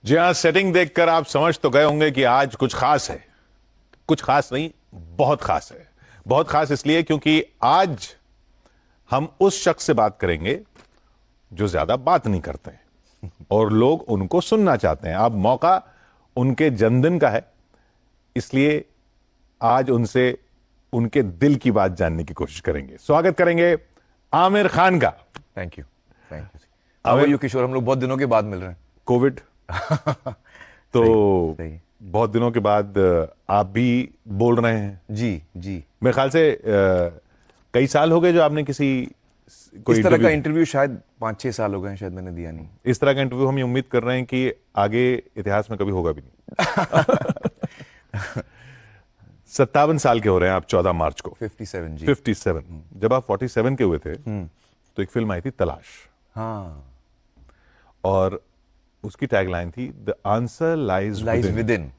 जी हाँ, सेटिंग देखकर आप समझ तो गए होंगे कि आज कुछ खास है। कुछ खास नहीं, बहुत खास है। बहुत खास इसलिए क्योंकि आज हम उस शख्स से बात करेंगे जो ज्यादा बात नहीं करते हैं और लोग उनको सुनना चाहते हैं। अब मौका उनके जन्मदिन का है, इसलिए आज उनसे उनके दिल की बात जानने की कोशिश करेंगे। स्वागत करेंगे आमिर खान का। Thank you how are you Kishore, हम लोग बहुत दिनों के बाद मिल रहे हैं। कोविड तो सही। बहुत दिनों के बाद आप भी बोल रहे हैं। जी मेरे ख्याल से कई साल हो गए जो आपने किसी कोई इस तरह का इंटरव्यू, इंटरव्यू शायद 5-6 साल हो गए हैं, शायद मैंने दिया नहीं। इस तरह का इंटरव्यू हम ये उम्मीद कर रहे हैं कि आगे इतिहास में कभी होगा भी नहीं। 57 साल के हो रहे हैं आप 14 मार्च को। 57 जी। 57। जब आप 47 के हुए थे तो एक फिल्म आई थी तलाश, हाँ, और उसकी टैगलाइन थी the answer lies lies with in.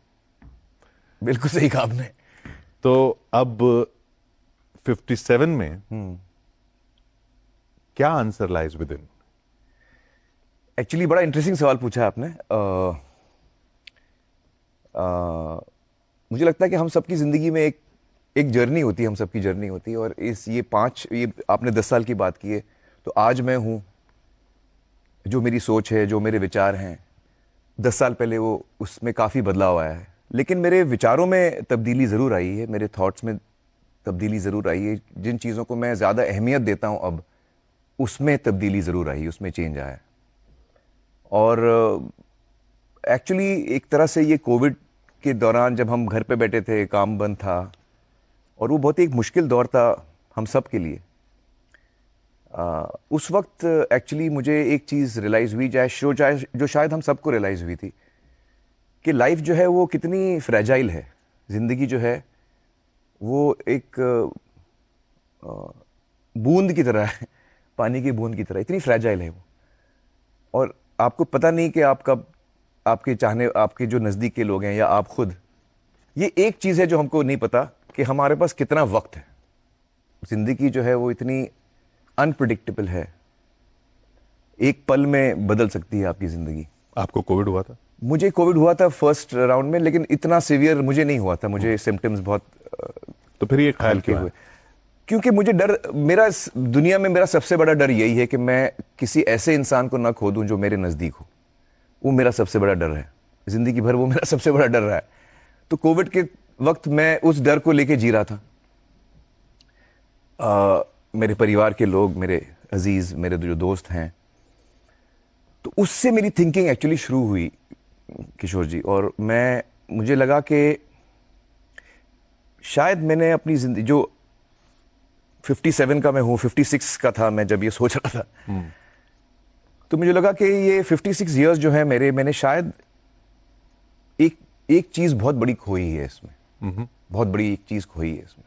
बिल्कुल सही कहा आपने। तो अब 57 में क्या answer lies with in? Actually बड़ा इंटरेस्टिंग सवाल पूछा है आपने। मुझे लगता है कि हम सबकी जिंदगी में एक जर्नी होती है, हम सबकी जर्नी होती है, और ये आपने 10 साल की बात की है, तो आज मैं हूं, जो मेरी सोच है, जो मेरे विचार हैं, 10 साल पहले वो उसमें काफ़ी बदलाव आया है। लेकिन मेरे विचारों में तब्दीली ज़रूर आई है, मेरे थॉट्स में तब्दीली ज़रूर आई है। जिन चीज़ों को मैं ज़्यादा अहमियत देता हूं अब, उसमें तब्दीली ज़रूर आई है, उसमें चेंज आया है। और एक्चुअली एक तरह से ये कोविड के दौरान जब हम घर पे बैठे थे, काम बंद था, और वो बहुत ही एक मुश्किल दौर था हम सब के लिए। उस वक्त एक्चुअली मुझे एक चीज़ रियलाइज़ हुई, जो शायद हम सबको रियलाइज़ हुई थी, कि लाइफ जो है वो कितनी फ्रेजाइल है। ज़िंदगी जो है वो एक बूंद की तरह है, पानी की बूंद की तरह, इतनी फ्रेजाइल है वो। और आपको पता नहीं कि आप कब, आपके जो नज़दीक के लोग हैं या आप खुद, ये एक चीज़ है जो हमको नहीं पता कि हमारे पास कितना वक्त है। ज़िंदगी जो है वो इतनी अनप्रिडिक्टेबल है, एक पल में बदल सकती है आपकी ज़िंदगी। आपको कोविड हुआ था? मुझे कोविड हुआ था फर्स्ट राउंड में, लेकिन इतना सीवियर मुझे नहीं हुआ था। मुझे सिम्टम्स बहुत तो फिर ये ख्याल हल्के क्यों हुए, है? क्योंकि मुझे डर, दुनिया में मेरा सबसे बड़ा डर यही है कि मैं किसी ऐसे इंसान को ना खो दूं जो मेरे नज़दीक हो। वो मेरा सबसे बड़ा डर है, ज़िंदगी भर वो मेरा सबसे बड़ा डर रहा है। तो कोविड के वक्त मैं उस डर को लेके जी रहा था। मेरे परिवार के लोग, मेरे अजीज़, मेरे जो दोस्त हैं, तो उससे मेरी थिंकिंग एक्चुअली शुरू हुई किशोर जी। और मुझे लगा कि शायद मैंने अपनी जिंदगी, जो 57 का मैं हूँ, 56 का था मैं जब ये सोच रहा था, तो मुझे लगा कि ये 56 ईयर्स जो है मैंने शायद एक चीज़ बहुत बड़ी खोई है इसमें। बहुत बड़ी एक चीज़ खोई है इसमें,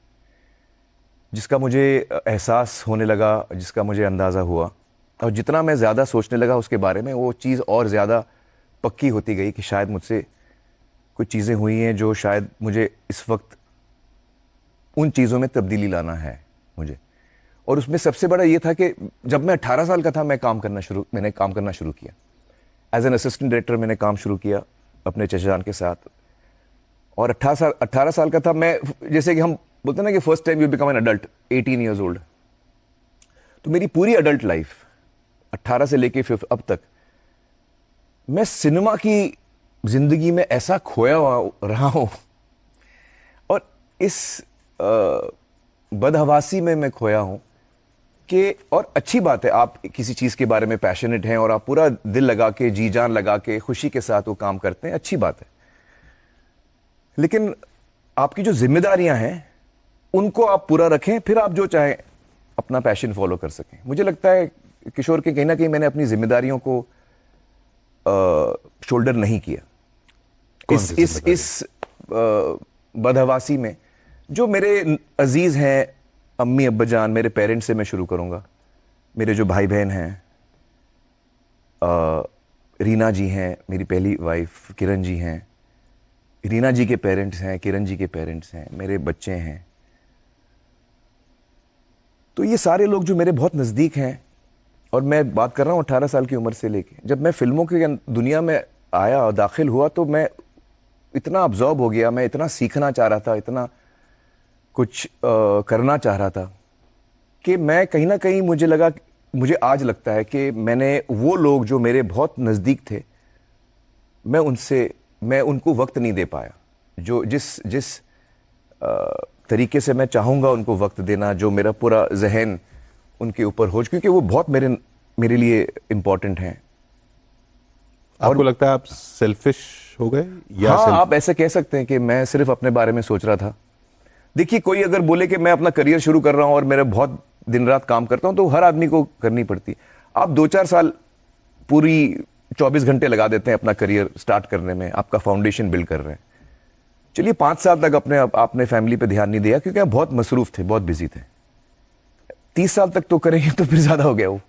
जिसका मुझे एहसास होने लगा, जिसका मुझे अंदाज़ा हुआ, और जितना मैं ज़्यादा सोचने लगा उसके बारे में, वो चीज़ और ज़्यादा पक्की होती गई कि शायद मुझसे कुछ चीज़ें हुई हैं जो शायद मुझे इस वक्त उन चीज़ों में तब्दीली लाना है मुझे। और उसमें सबसे बड़ा ये था कि जब मैं 18 साल का था, मैंने काम करना शुरू किया। एज एन असिस्टेंट डायरेक्टर मैंने काम शुरू किया अपने चचा जान के साथ। और 18 साल का था मैं, जैसे कि हम बोलते हैं ना कि first time you become an adult 18 years old. तो मेरी पूरी अडल्ट लाइफ 18 से लेके अब तक मैं सिनेमा की जिंदगी में ऐसा खोया रहा हूं, और इस बदहवासी में मैं खोया हूं कि, और अच्छी बात है, आप किसी चीज के बारे में पैशनेट हैं और आप पूरा दिल लगा के, जी जान लगा के, खुशी के साथ वो काम करते हैं, अच्छी बात है। लेकिन आपकी जो जिम्मेदारियां हैं उनको आप पूरा रखें, फिर आप जो चाहें अपना पैशन फॉलो कर सकें। मुझे लगता है किशोर के कहीं ना कहीं मैंने अपनी जिम्मेदारियों को शोल्डर नहीं किया। इस बदहवासी में जो मेरे अजीज हैं, अम्मी अब्बा जान, मेरे पेरेंट्स से मैं शुरू करूंगा। मेरे जो भाई बहन हैं, रीना जी हैं, मेरी पहली वाइफ, किरण जी हैं, रीना जी के पेरेंट्स हैं, किरण जी के पेरेंट्स हैं, मेरे बच्चे हैं। तो ये सारे लोग जो मेरे बहुत नज़दीक हैं, और मैं बात कर रहा हूँ 18 साल की उम्र से लेके, जब मैं फिल्मों की दुनिया में आया और दाखिल हुआ तो मैं इतना अब्जॉर्ब हो गया, मैं इतना सीखना चाह रहा था, इतना कुछ करना चाह रहा था कि मैं कहीं ना कहीं मुझे आज लगता है कि मैंने वो लोग जो मेरे बहुत नज़दीक थे, मैं उनको वक्त नहीं दे पाया, जो जिस जिस तरीके से मैं चाहूँगा उनको वक्त देना, जो मेरा पूरा जहन उनके ऊपर हो, क्योंकि वो बहुत मेरे लिए इम्पोर्टेंट हैं। आपको लगता है आप सेल्फिश हो गए या हाँ, आप ऐसे कह सकते हैं कि मैं सिर्फ अपने बारे में सोच रहा था। देखिए, कोई अगर बोले कि मैं अपना करियर शुरू कर रहा हूं और मेरा बहुत दिन रात काम करता हूं, तो हर आदमी को करनी पड़ती है। आप 2-4 साल पूरी 24 घंटे लगा देते हैं अपना करियर स्टार्ट करने में, आपका फाउंडेशन बिल्ड कर रहे हैं। चलिए 5 साल तक आपने फैमिली पे ध्यान नहीं दिया क्योंकि आप बहुत मसरूफ थे, बहुत बिजी थे। 30 साल तक तो करेंगे तो फिर ज्यादा हो गया वो।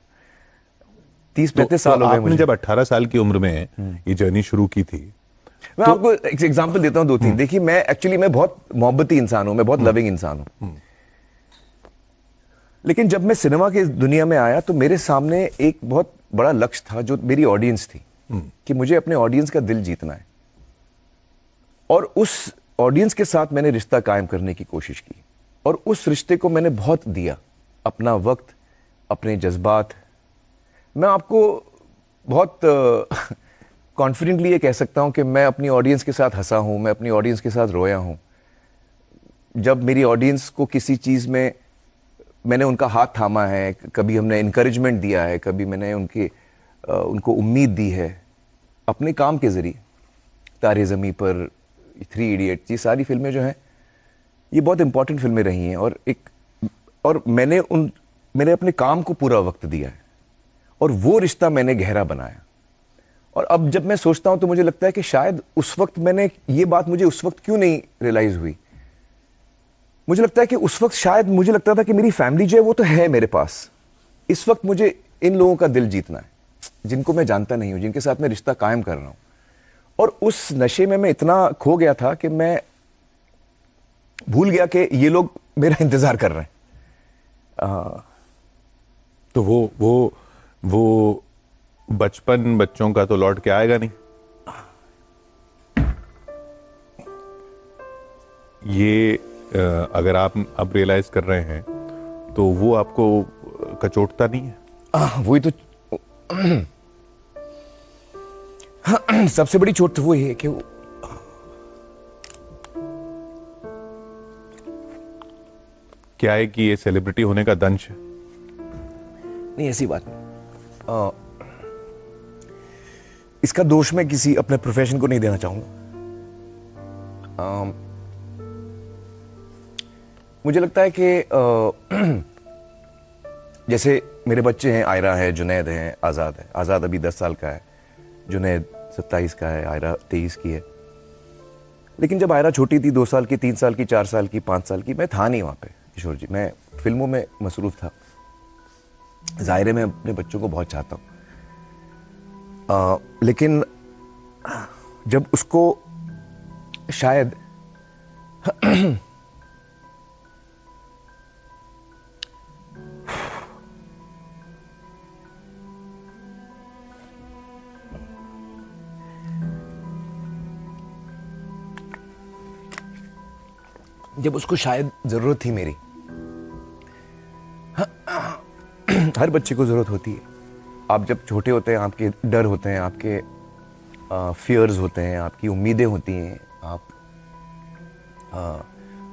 30-35 साल हो गए आपने मुझे। जब 18 साल की उम्र में ये जर्नी शुरू की थी, मैं आपको एक एग्जांपल देता हूं 2-3। देखिए, मैं बहुत मोहब्बती इंसान हूं, मैं बहुत लविंग इंसान हूं। लेकिन जब मैं सिनेमा की दुनिया में आया तो मेरे सामने एक बहुत बड़ा लक्ष्य था, जो मेरी ऑडियंस थी, कि मुझे अपने ऑडियंस का दिल जीतना है। और उस ऑडियंस के साथ मैंने रिश्ता कायम करने की कोशिश की, और उस रिश्ते को मैंने बहुत दिया, अपना वक्त, अपने जज्बात। मैं आपको बहुत कॉन्फिडेंटली ये कह सकता हूं कि मैं अपनी ऑडियंस के साथ हंसा हूं, मैं अपनी ऑडियंस के साथ रोया हूं। जब मेरी ऑडियंस को किसी चीज़ में मैंने उनका हाथ थामा है, कभी हमने इनकरेजमेंट दिया है, कभी मैंने उनको उम्मीद दी है अपने काम के ज़रिए। तारे ज़मीं पर, 3 इडियट्स, ये सारी फिल्में जो हैं, ये बहुत इंपॉर्टेंट फिल्में रही हैं। और मैंने अपने काम को पूरा वक्त दिया है, और वो रिश्ता मैंने गहरा बनाया। और अब जब मैं सोचता हूं तो मुझे लगता है कि शायद उस वक्त ये बात मुझे उस वक्त क्यों नहीं रियलाइज हुई। मुझे लगता है कि उस वक्त शायद मुझे लगता था कि मेरी फैमिली जो है वो तो है मेरे पास, इस वक्त मुझे इन लोगों का दिल जीतना है, जिनको मैं जानता नहीं हूं, जिनके साथ मैं रिश्ता कायम कर रहा हूं। और उस नशे में मैं इतना खो गया था कि मैं भूल गया कि ये लोग मेरा इंतजार कर रहे हैं। तो वो बचपन बच्चों का तो लौट के आएगा नहीं। ये अगर आप अब रियलाइज कर रहे हैं तो वो आपको कचोटता नहीं है? वही तो सबसे बड़ी चोट तो वही है कि क्या है कि ये सेलिब्रिटी होने का दंश है? नहीं, ऐसी बात नहीं। इसका दोष मैं किसी अपने प्रोफेशन को नहीं देना चाहूंगा। मुझे लगता है कि जैसे मेरे बच्चे हैं, आयरा है, जुनैद है, आज़ाद है। आज़ाद अभी 10 साल का है, जुनैद 27 का है, आयरा 23 की है। लेकिन जब आयरा छोटी थी, 2 साल की, 3 साल की, 4 साल की, 5 साल की, मैं था नहीं वहाँ पे किशोर जी, मैं फिल्मों में मसरूफ़ था। ज़ाहिर है मैं अपने बच्चों को बहुत चाहता हूँ, लेकिन जब उसको शायद जब उसको शायद ज़रूरत थी मेरी, हर बच्चे को ज़रूरत होती है। आप जब छोटे होते हैं, आपके डर होते हैं, आपके फियर्स होते हैं, आपकी उम्मीदें होती हैं,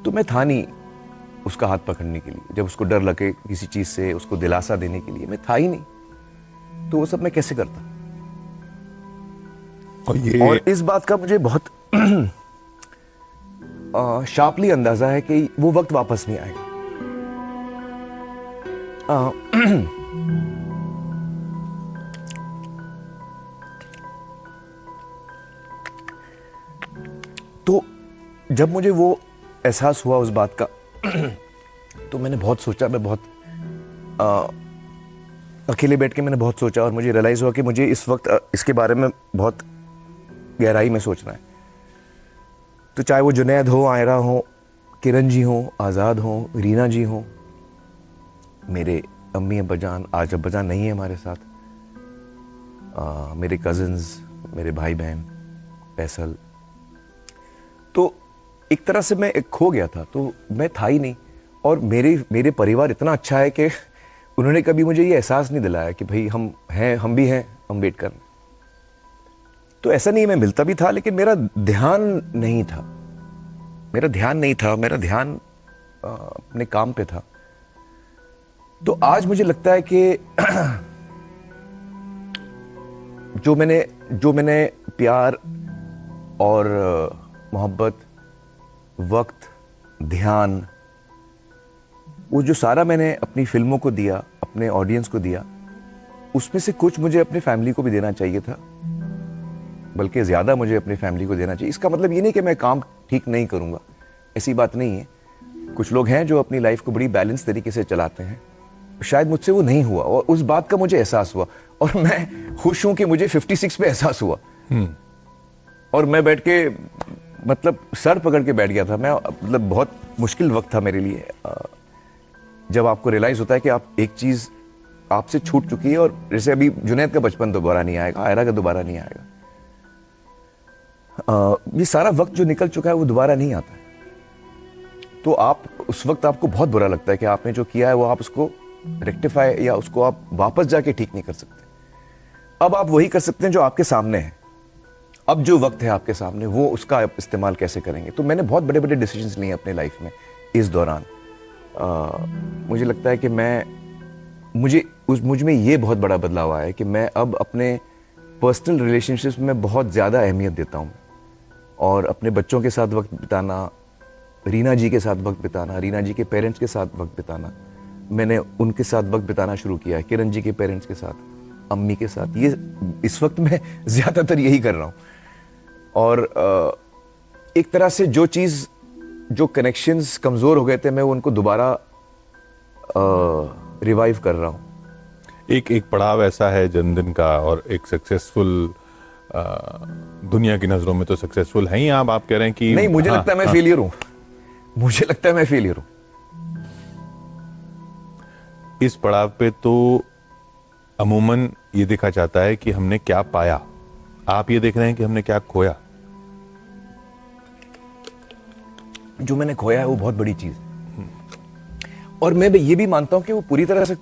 तो मैं था नहीं उसका हाथ पकड़ने के लिए। जब उसको डर लगे किसी चीज़ से, उसको दिलासा देने के लिए मैं था ही नहीं। तो वो सब मैं कैसे करता? और इस बात का मुझे बहुत शार्पली अंदाजा है कि वो वक्त वापस नहीं आएगा। तो जब मुझे वो एहसास हुआ उस बात का, तो मैंने बहुत सोचा, मैं बहुत अकेले बैठ के मैंने बहुत सोचा, और मुझे रियलाइज़ हुआ कि मुझे इस वक्त इसके बारे में बहुत गहराई में सोचना है। तो चाहे वो जुनैद हो, आयरा हो, किरण जी हो, आज़ाद हो, रीना जी हो, मेरे अम्मी अब्बाजान, आज अब्बाजान नहीं है हमारे साथ, मेरे कज़न्स, मेरे भाई बहन, फैसल। तो एक तरह से मैं एक खो गया था, तो मैं था ही नहीं। और मेरे परिवार इतना अच्छा है कि उन्होंने कभी मुझे ये एहसास नहीं दिलाया कि भाई हम हैं, हम भी हैं, हम वेट कर रहे हैं। तो ऐसा नहीं, मैं मिलता भी था लेकिन मेरा ध्यान नहीं था, मेरा ध्यान अपने काम पे था। तो आज मुझे लगता है कि जो मैंने प्यार और मोहब्बत, वक्त, ध्यान, वो जो सारा मैंने अपनी फिल्मों को दिया, अपने ऑडियंस को दिया, उसमें से कुछ मुझे अपनी फैमिली को भी देना चाहिए था, बल्कि ज़्यादा मुझे अपनी फैमिली को देना चाहिए। इसका मतलब ये नहीं कि मैं काम ठीक नहीं करूँगा, ऐसी बात नहीं है। कुछ लोग हैं जो अपनी लाइफ को बड़ी बैलेंस तरीके से चलाते हैं, शायद मुझसे वो नहीं हुआ और उस बात का मुझे एहसास हुआ। और मैं खुश हूं कि मुझे 56 पे एहसास हुआ। और मैं बैठ के मतलब सर पकड़ के बैठ गया था मैं, मतलब बहुत मुश्किल वक्त था मेरे लिए, जब आपको रियलाइज होता है कि आप एक चीज आपसे छूट चुकी है। और जैसे अभी जुनैद का बचपन दोबारा नहीं आएगा, आयरा का दोबारा नहीं आएगा, ये सारा वक्त जो निकल चुका है वो दोबारा नहीं आता है। तो आप उस वक्त आपको बहुत बुरा लगता है कि आपने जो किया है वो आप उसको रेक्टिफाई या उसको आप वापस जाके ठीक नहीं कर सकते। अब आप वही कर सकते हैं जो आपके सामने है। अब जो वक्त है आपके सामने, वो उसका आप इस्तेमाल कैसे करेंगे। तो मैंने बहुत बड़े बड़े डिसीजंस लिए अपने लाइफ में इस दौरान। मुझे लगता है कि मुझ में ये बहुत बड़ा बदलाव आया है कि मैं अब अपने पर्सनल रिलेशनशिप्स में बहुत ज़्यादा अहमियत देता हूँ। और अपने बच्चों के साथ वक्त बिताना, रीना जी के साथ वक्त बिताना, रीना जी के पेरेंट्स के साथ वक्त बिताना, मैंने उनके साथ वक्त बिताना शुरू किया है, किरण जी के पेरेंट्स के साथ, अम्मी के साथ। ये इस वक्त मैं ज़्यादातर यही कर रहा हूँ। और एक तरह से जो कनेक्शंस कमज़ोर हो गए थे, मैं उनको दोबारा रिवाइव कर रहा हूँ। एक पड़ाव ऐसा है जन्मदिन का, और एक सक्सेसफुल, दुनिया की नजरों में तो सक्सेसफुल हैं ही आप कह रहे हैं कि नहीं, मुझे लगता है मैं फेलियर हूं। मुझे लगता है मैं फेलियर हूं। इस पड़ाव पे तो अमूमन ये देखा जाता है कि हमने क्या पाया। आप ये देख रहे हैं कि हमने क्या खोया। जो मैंने खोया है वो बहुत बड़ी चीज है। और मैं ये भी मानता हूं कि वो पूरी तरह से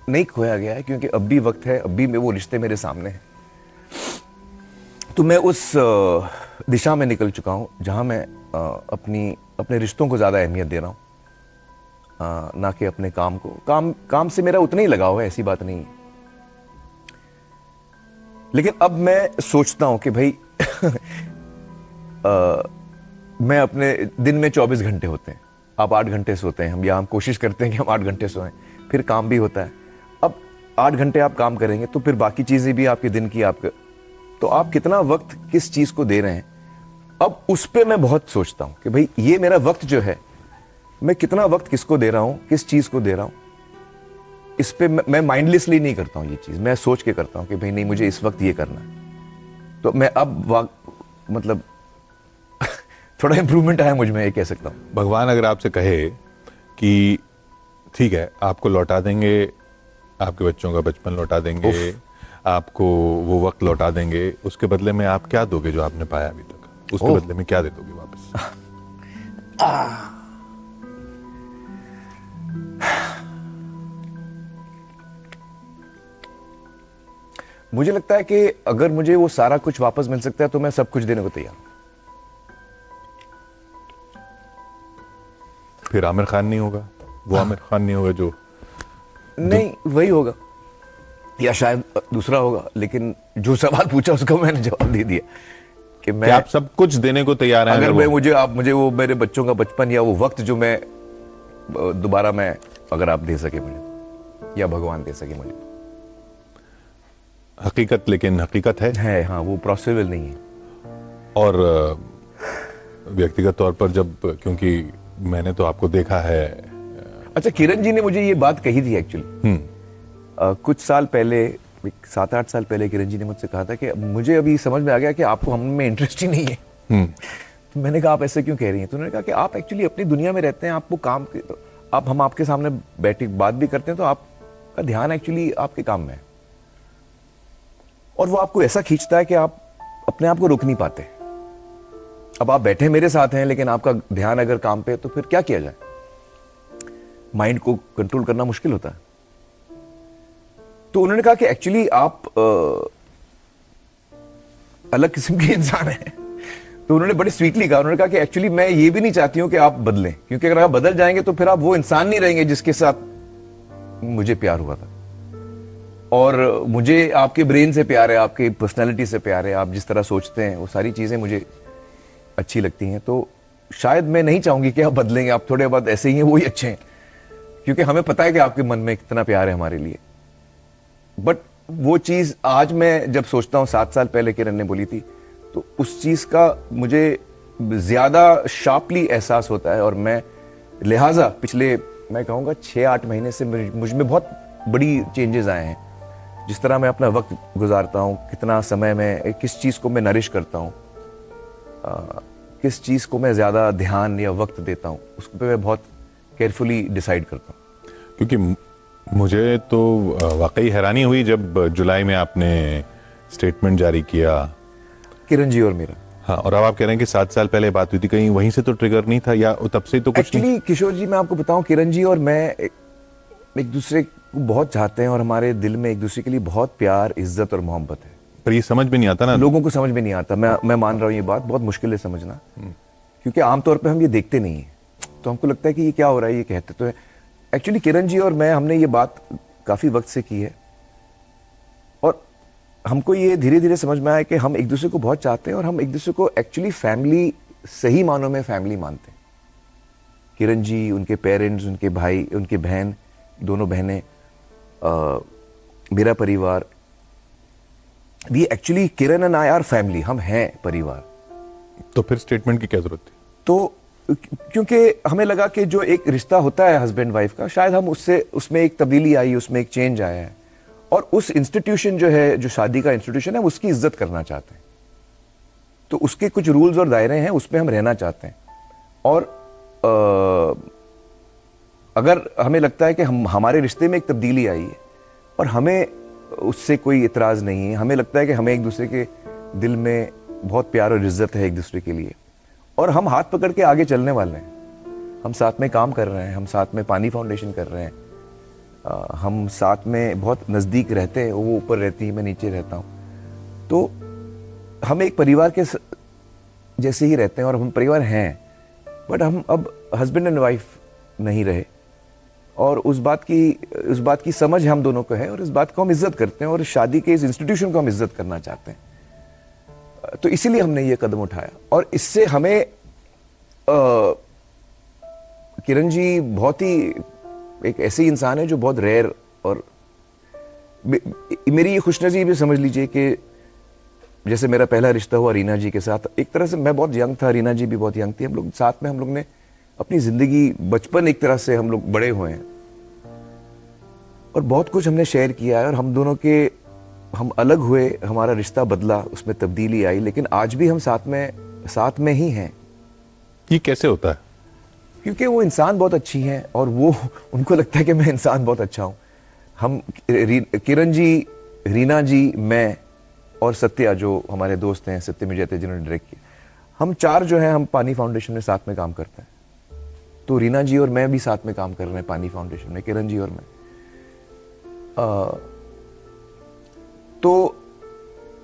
नहीं खोया गया है, क्योंकि अब भी वक्त है, अब भी वो रिश्ते मेरे सामने हैं। तो मैं उस दिशा में निकल चुका हूं जहां मैं अपने रिश्तों को ज्यादा अहमियत दे रहा हूं, ना कि अपने काम को। काम से मेरा उतना ही लगाव है, ऐसी बात नहीं है। लेकिन अब मैं सोचता हूं कि भाई मैं अपने दिन में 24 घंटे होते हैं, आप 8 घंटे सोते हैं, हम कोशिश करते हैं कि हम 8 घंटे सोएं, फिर काम भी होता है। अब 8 घंटे आप काम करेंगे तो फिर बाकी चीजें भी आपके दिन की तो आप कितना वक्त किस चीज को दे रहे हैं। अब उस पे मैं बहुत सोचता हूं कि भाई ये मेरा वक्त जो है, मैं कितना वक्त किसको दे रहा हूं, किस चीज को दे रहा हूं। इस पे मैं माइंडलेसली नहीं करता हूं ये चीज, मैं सोच के करता हूं कि भाई नहीं, मुझे इस वक्त ये करना है। तो मैं अब मतलब थोड़ा इंप्रूवमेंट आया मुझ में, ये कह सकता हूं। भगवान अगर आपसे कहे कि ठीक है, आपको लौटा देंगे, आपके बच्चों का बचपन लौटा देंगे, आपको वो वक्त लौटा देंगे, उसके बदले में आप क्या दोगे जो आपने पाया अभी तक? उसके बदले में क्या दे दोगे वापस? मुझे लगता है कि अगर मुझे वो सारा कुछ वापस मिल सकता है तो मैं सब कुछ देने को तैयार हूं। फिर आमिर खान नहीं होगा, वो आमिर खान नहीं होगा जो नहीं, वही होगा या शायद दूसरा होगा। लेकिन जो सवाल पूछा उसका मैंने जवाब दे दिया कि मैं आप सब कुछ देने को तैयार हैं। अगर आप मुझे वो मेरे बच्चों का बचपन या वो वक्त जो मैं दोबारा अगर आप दे सके मुझे, या भगवान दे सके मुझे। हकीकत, लेकिन हकीकत है हाँ, वो पॉसिबल नहीं है। और व्यक्तिगत तौर पर जब, क्योंकि मैंने तो आपको देखा है। अच्छा, किरण जी ने मुझे ये बात कही थी एक्चुअली कुछ साल पहले, 7-8 साल पहले किरण जी ने मुझसे कहा था कि मुझे अभी समझ में आ गया कि आपको हम में इंटरेस्ट ही नहीं है। तो मैंने कहा आप ऐसे क्यों कह रही हैं? तो उन्होंने कहा कि आप एक्चुअली अपनी दुनिया में रहते हैं, आपको काम तो हम आपके सामने बैठे बात भी करते हैं तो आपका ध्यान एक्चुअली आपके काम में है। और वो आपको ऐसा खींचता है कि आप अपने आप को रोक नहीं पाते। अब आप बैठे मेरे साथ हैं, लेकिन आपका ध्यान अगर काम पे है तो फिर क्या किया जाए? माइंड को कंट्रोल करना मुश्किल होता है। तो उन्होंने कहा कि एक्चुअली आप अलग किस्म के इंसान हैं। तो उन्होंने बड़े स्वीटली कहा, उन्होंने कहा कि एक्चुअली मैं ये भी नहीं चाहती हूं कि आप बदलें, क्योंकि अगर आप बदल जाएंगे तो फिर आप वो इंसान नहीं रहेंगे जिसके साथ मुझे प्यार हुआ था। और मुझे आपके ब्रेन से प्यार है, आपकी पर्सनैलिटी से प्यार है, आप जिस तरह सोचते हैं वो सारी चीजें मुझे अच्छी लगती हैं। तो शायद मैं नहीं चाहूंगी कि आप बदलेंगे, आप थोड़े बहुत ऐसे ही हैं, वही अच्छे हैं, क्योंकि हमें पता है कि आपके मन में कितना प्यार है हमारे लिए। बट वो चीज आज मैं जब सोचता हूँ, 7 साल पहले किरण ने बोली थी, तो उस चीज का मुझे ज्यादा शार्पली एहसास होता है। और मैं लिहाजा पिछले मैं कहूँगा 6-8 महीने से मुझ में बहुत बड़ी चेंजेस आए हैं। जिस तरह मैं अपना वक्त गुजारता हूँ, कितना समय मैं किस चीज़ को मैं नरिश करता हूँ, किस चीज़ को मैं ज़्यादा ध्यान या वक्त देता हूँ, उस पर मैं बहुत केयरफुली डिसाइड करता हूँ। क्योंकि मुझे तो वाकई हैरानी हुई जब जुलाई में आपने स्टेटमेंट जारी किया, किरण जी और मेरा। हाँ, और अब आप कह रहे हैं कि 7 साल पहले बात हुई थी, कहीं वहीं से तो ट्रिगर नहीं था, या तब से तो कुछ एक्चुअली किशोर जी, मैं आपको बताऊं, किरण जी और मैं एक दूसरे को बहुत चाहते हैं और हमारे दिल में एक दूसरे के लिए बहुत प्यार, इज्जत और मोहब्बत है। पर ये समझ में नहीं आता ना, लोगों को समझ में नहीं आता। मैं मान रहा हूँ ये बात बहुत मुश्किल है समझना, क्योंकि आमतौर पे हम ये देखते नहीं है, तो हमको लगता है कि ये क्या हो रहा है, ये कहते तो है। एक्चुअली किरण जी और मैं, हमने ये बात काफी वक्त से की है, और हमको ये धीरे धीरे समझ में आया कि हम एक दूसरे को बहुत चाहते हैं और हम एक दूसरे को एक्चुअली फैमिली, सही मानों में फैमिली मानते हैं। किरण जी, उनके पेरेंट्स, उनके भाई, उनके बहन, दोनों बहनें, मेरा परिवार, we actually Kiran and I are family, हम हैं परिवार। तो फिर स्टेटमेंट की क्या जरूरत थी? तो क्योंकि हमें लगा कि जो एक रिश्ता होता है हस्बैंड वाइफ का, शायद हम उसमें एक तब्दीली आई, उसमें एक चेंज आया है, और उस इंस्टीट्यूशन जो है, जो शादी का इंस्टीट्यूशन है, उसकी इज्जत करना चाहते हैं। तो उसके कुछ रूल्स और दायरे हैं, उसमें हम रहना चाहते हैं। और अगर हमें लगता है कि हमारे रिश्ते में एक तब्दीली आई है और हमें उससे कोई इतराज नहीं है, हमें लगता है कि हमें एक दूसरे के दिल में बहुत प्यार और इज्जत है एक दूसरे के लिए, और हम हाथ पकड़ के आगे चलने वाले हैं। हम साथ में काम कर रहे हैं, हम साथ में पानी फाउंडेशन कर रहे हैं, हम साथ में बहुत नज़दीक रहते हैं, वो ऊपर रहती है, मैं नीचे रहता हूँ। तो हम एक परिवार के जैसे ही रहते हैं, और हम परिवार हैं, बट हम अब हस्बैंड एंड वाइफ नहीं रहे। और उस बात की समझ हम दोनों को है, और इस बात को हम इज्जत करते हैं, और शादी के इस इंस्टीट्यूशन को हम इज्जत करना चाहते हैं। तो इसीलिए हमने ये कदम उठाया। और इससे हमें किरण जी बहुत ही एक ऐसे इंसान है जो बहुत रेयर, और मेरी ये खुशनसीबी समझ लीजिए कि जैसे मेरा पहला रिश्ता हुआ रीना जी के साथ, एक तरह से मैं बहुत यंग था, रीना जी भी बहुत यंग थी, हम लोग साथ में, हम लोग ने अपनी जिंदगी, बचपन एक तरह से हम लोग बड़े हुए हैं, और बहुत कुछ हमने शेयर किया है। और हम दोनों के, हम अलग हुए, हमारा रिश्ता बदला, उसमें तब्दीली आई, लेकिन आज भी हम साथ में ही हैं। ये कैसे होता है? क्योंकि वो इंसान बहुत अच्छी हैं, और वो, उनको लगता है कि मैं इंसान बहुत अच्छा हूं। हम किरण जी, रीना जी, मैं और सत्या जो हमारे दोस्त हैं, सत्य मिजयते जिन्होंने डायरेक्ट किया, हम 4 जो हैं, हम पानी फाउंडेशन में साथ में काम करते हैं। तो रीना जी और मैं भी साथ में काम कर रहे हैं पानी फाउंडेशन में, किरण जी और मैं। तो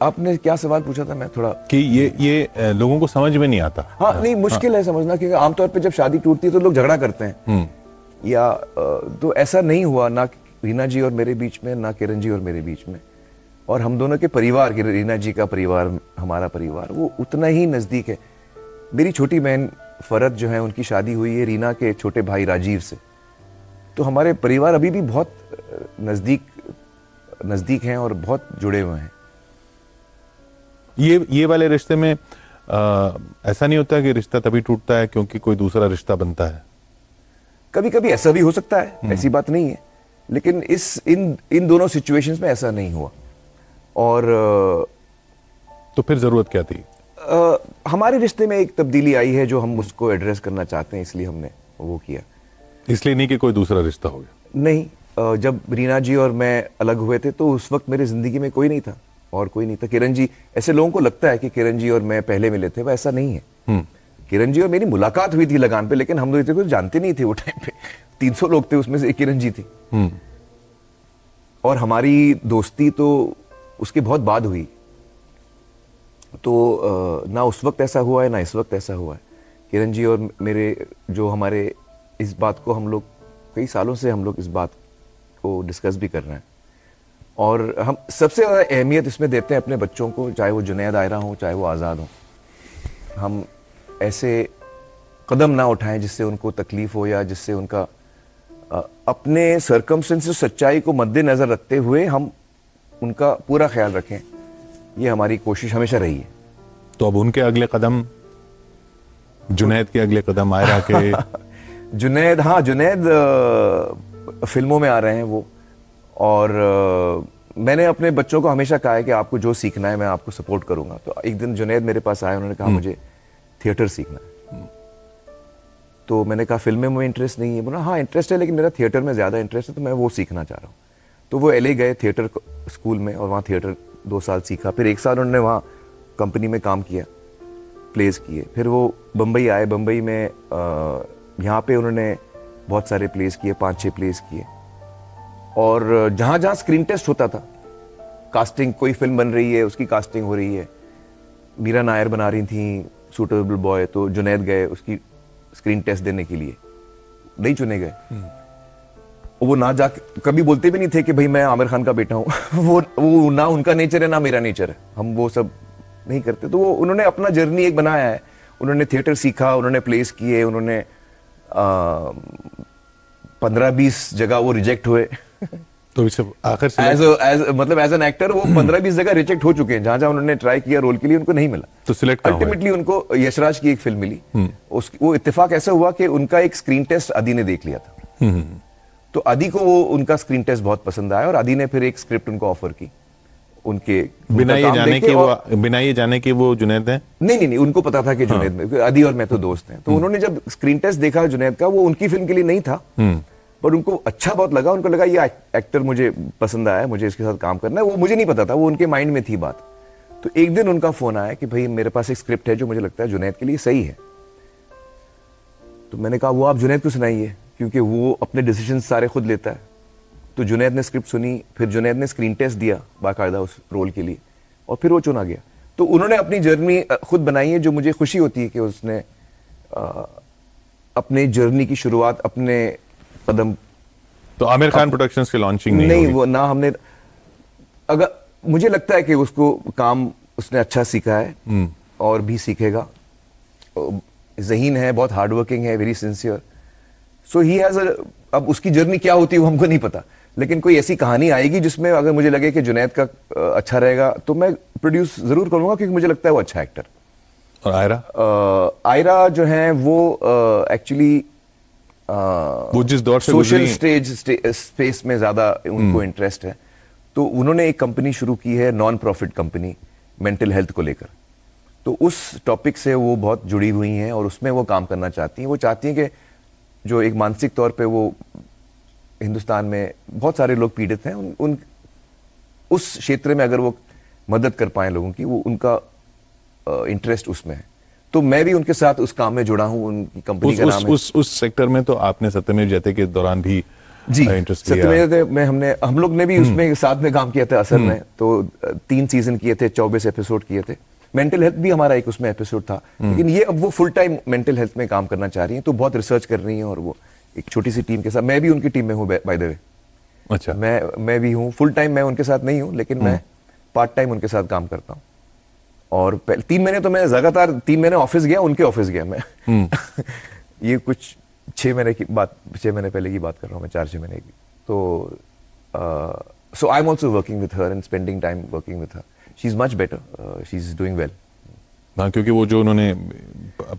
आपने क्या सवाल पूछा था? मैं थोड़ा कि ये लोगों को समझ में नहीं आता। हाँ, नहीं, मुश्किल है समझना, क्योंकि आमतौर पे जब शादी टूटती है तो लोग झगड़ा करते हैं, या तो ऐसा नहीं हुआ, ना रीना जी और मेरे बीच में, ना किरण जी और मेरे बीच में। और हम दोनों के परिवार, रीना जी का परिवार, हमारा परिवार, वो उतना ही नजदीक है। मेरी छोटी बहन फरत जो है, उनकी शादी हुई है रीना के छोटे भाई राजीव से। तो हमारे परिवार अभी भी बहुत नजदीक हैं और बहुत जुड़े हुए हैं। ये वाले रिश्ते में ऐसा नहीं होता कि रिश्ता तभी टूटता है क्योंकि कोई दूसरा रिश्ता बनता है? कभी कभी ऐसा भी हो सकता है, ऐसी बात नहीं है, लेकिन इन दोनों सिचुएशंस में ऐसा नहीं हुआ। और तो फिर जरूरत क्या थी? हमारे रिश्ते में एक तब्दीली आई है जो हम उसको एड्रेस करना चाहते हैं, इसलिए हमने वो किया। इसलिए नहीं कि कोई दूसरा रिश्ता हो गया? नहीं, जब रीना जी और मैं अलग हुए थे तो उस वक्त मेरी जिंदगी में कोई नहीं था, और कोई नहीं था। किरण जी, ऐसे लोगों को लगता है कि किरण जी और मैं पहले मिले थे, वो ऐसा नहीं है। किरण जी और मेरी मुलाकात हुई थी लगान पे, लेकिन हम लोग इतने कुछ जानते नहीं थे वो टाइम पे। 300 लोग थे, उसमें से एक किरण जी थी। और हमारी दोस्ती तो उसके बहुत बाद हुई, तो ना उस वक्त ऐसा हुआ है ना इस वक्त ऐसा हुआ है। किरण जी और मेरे जो हमारे इस बात को हम लोग कई सालों से हम लोग इस बात को डिस्कस भी कर रहे हैं, और हम सबसे ज़्यादा अहमियत इसमें देते हैं अपने बच्चों को, चाहे वो जुनैद आयरा हो चाहे वो आज़ाद हो। हम ऐसे कदम ना उठाएं जिससे उनको तकलीफ हो या जिससे उनका अपने सर्कमस्टेंसेस सच्चाई को मद्देनजर रखते हुए हम उनका पूरा ख्याल रखें। ये हमारी कोशिश हमेशा रही है। तो अब उनके अगले कदम, जुनैद के अगले कदम, आयरा के जुनैद, हाँ जुनैद फिल्मों में आ रहे हैं वो, और मैंने अपने बच्चों को हमेशा कहा है कि आपको जो सीखना है मैं आपको सपोर्ट करूंगा। तो एक दिन जुनैद मेरे पास आए, उन्होंने कहा मुझे थिएटर सीखना है। तो मैंने कहा फिल्म में इंटरेस्ट नहीं है। बोला हाँ इंटरेस्ट है, लेकिन मेरा थिएटर में ज़्यादा इंटरेस्ट है, तो मैं वो सीखना चाह रहा हूँ। तो वो LA गए थिएटर स्कूल में, और वहाँ थिएटर 2 साल सीखा। फिर 1 साल उन्होंने वहाँ कंपनी में काम किया, प्लेस किए। फिर वो बम्बई आए। बम्बई में यहाँ पे उन्होंने बहुत सारे प्लेस किए, 5-6 प्लेस किए। और जहाँ जहाँ स्क्रीन टेस्ट होता था, कास्टिंग, कोई फिल्म बन रही है उसकी कास्टिंग हो रही है, मीरा नायर बना रही थी सूटेबल बॉय, तो जुनैद गए उसकी स्क्रीन टेस्ट देने के लिए, नहीं चुने गए। वो ना जा, कभी बोलते भी नहीं थे कि भाई मैं आमिर खान का बेटा हूँ। वो ना उनका नेचर है ना मेरा नेचर है, हम वो सब नहीं करते। तो वो उन्होंने अपना जर्नी एक बनाया है। उन्होंने थिएटर सीखा, उन्होंने प्लेस किए, उन्होंने 15-20 जगह वो रिजेक्ट हुए। तो इसे आखिर से मतलब एज एन एक्टर वो 15-20 जगह रिजेक्ट हो चुके हैं। जहां जहां उन्होंने ट्राई किया रोल के लिए, उनको नहीं मिला। तो सिलेक्ट अल्टीमेटली उनको यशराज की एक फिल्म मिली। वो इत्तेफाक ऐसा हुआ कि उनका एक स्क्रीन टेस्ट आदि ने देख लिया था। तो आदि को वो उनका स्क्रीन टेस्ट बहुत पसंद आया, और आदि ने फिर एक स्क्रिप्ट उनको ऑफर की। उनके बिना ये जाने कि वो जुनैद है? नहीं, उनको पता था कि जुनैद में, आदि और मैं तो दोस्त हैं। तो उन्होंने जब स्क्रीन टेस्ट देखा जुनैद का, वो उनकी फिल्म के लिए नहीं था, पर उनको अच्छा बहुत लगा। उनको लगा ये एक्टर मुझे पसंद आया, मुझे इसके साथ काम करना है। वो मुझे नहीं पता था, वो उनके माइंड में थी बात। तो एक दिन उनका फोन आया कि भाई मेरे पास एक स्क्रिप्ट है जो मुझे लगता है जुनैद के लिए सही है। तो मैंने कहा वो आप जुनैद को सुनाइए, क्योंकि वो अपने डिसीजन सारे खुद लेता है। तो जुनैद ने स्क्रिप्ट सुनी, फिर जुनैद ने स्क्रीन टेस्ट दिया बाकायदा उस रोल के लिए, और फिर वो चुना गया। तो उन्होंने अपनी जर्नी खुद बनाई है, जो मुझे खुशी होती है कि उसने अपने जर्नी की शुरुआत अपने कदम। तो आमिर खान प्रोडक्शंस की लॉन्चिंग नहीं वो ना हमने, अगर मुझे लगता है कि उसको काम उसने अच्छा सीखा है और भी सीखेगा। ज़हीन है, बहुत हार्डवर्किंग है, very sincere. So he has अब उसकी जर्नी क्या होती है वो हमको नहीं पता, लेकिन कोई ऐसी कहानी आएगी जिसमें अगर मुझे लगे कि जुनैद का अच्छा रहेगा तो मैं प्रोड्यूस जरूर करूंगा, क्योंकि मुझे लगता है वो अच्छा एक्टर। और आयरा? आयरा जो है वो एक्चुअली वो जिस दौर से सोशल स्पेस में ज्यादा उनको इंटरेस्ट है। तो उन्होंने एक कंपनी शुरू की है, non profit company, mental health को लेकर। तो उस टॉपिक से वो बहुत जुड़ी हुई हैं और उसमें वो काम करना चाहती हैं। वो चाहती हैं कि जो एक मानसिक तौर पे वो हिंदुस्तान में बहुत सारे लोग पीड़ित हैं, उन उस क्षेत्र में अगर वो मदद कर पाए लोगों की, वो उनका इंटरेस्ट उसमें है। तो मैं भी उनके साथ उस काम में जुड़ा हूं। उनकी कंपनी का नाम है उस सेक्टर में। तो आपने सत्यमेव जयते के दौरान भी जी इंटरेस्ट लिया? सत्यमेव जयते में हम लोग ने भी उसमें साथ में काम किया था असर में। तो 3 सीजन किए थे, 24 एपिसोड किए थे। मेंटल हेल्थ भी हमारा एक उसमें एपिसोड था, लेकिन ये अब वो फुल टाइम मेंटल हेल्थ में काम करना चाह रही हैं। तो बहुत रिसर्च कर रही हैं, और वो एक छोटी सी टीम के साथ, मैं भी उनकी टीम में हूँ बाय द वे। अच्छा। मैं भी हूँ, फुल टाइम मैं उनके साथ नहीं हूँ, लेकिन मैं पार्ट टाइम उनके साथ काम करता हूँ। और 3 महीने तो मैं लगातार 3 महीने ऑफिस गया, उनके ऑफिस गया मैं। ये कुछ 6 महीने पहले की बात कर रहा हूँ मैं, 4-6 महीने की। तो so I am also working with her and spending time working with her. She is much better, she is doing well. हाँ, क्योंकि वो जो उन्होंने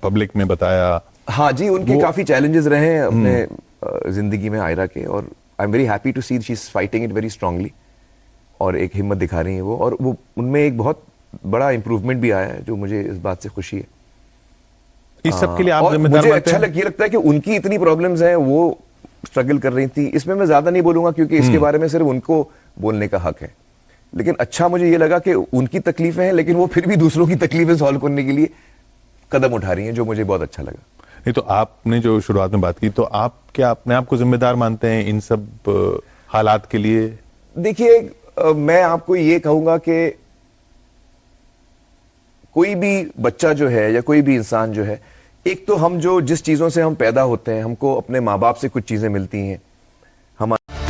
पब्लिक में बताया, हाँ जी, उनके काफी चैलेंजेस रहे हैं अपने जिंदगी में आयरा के, और I am very happy to see she is fighting it very strongly, और एक हिम्मत दिखा रही है वो। और वो उनमें एक बहुत बड़ा इंप्रूवमेंट भी आया है, जो मुझे इस बात से खुशी है। इस सब के लिए आप जिम्मेदार मानते हैं? मुझे अच्छा ये लगता है कि उनकी इतनी प्रॉब्लम्स हैं, वो स्ट्रगल कर रही थी। इसमें मैं ज्यादा नहीं बोलूंगा, क्योंकि इसके बारे में सिर्फ उनको बोलने का हक है। लेकिन अच्छा मुझे ये लगा कि उनकी तकलीफें हैं, लेकिन वो फिर भी दूसरों की तकलीफें सॉल्व करने के लिए कदम उठा रही हैं, जो मुझे बहुत अच्छा लगा। नहीं तो आपने जो शुरुआत में बात की, तो आप क्या अपने आप को जिम्मेदार मानते हैं इन सब हालात के लिए? देखिए, मैं आपको ये कहूंगा कि कोई भी बच्चा जो है या कोई भी इंसान जो है, एक तो हम जो जिस चीजों से हम पैदा होते हैं, हमको अपने माँ बाप से कुछ चीजें मिलती हैं, हमारे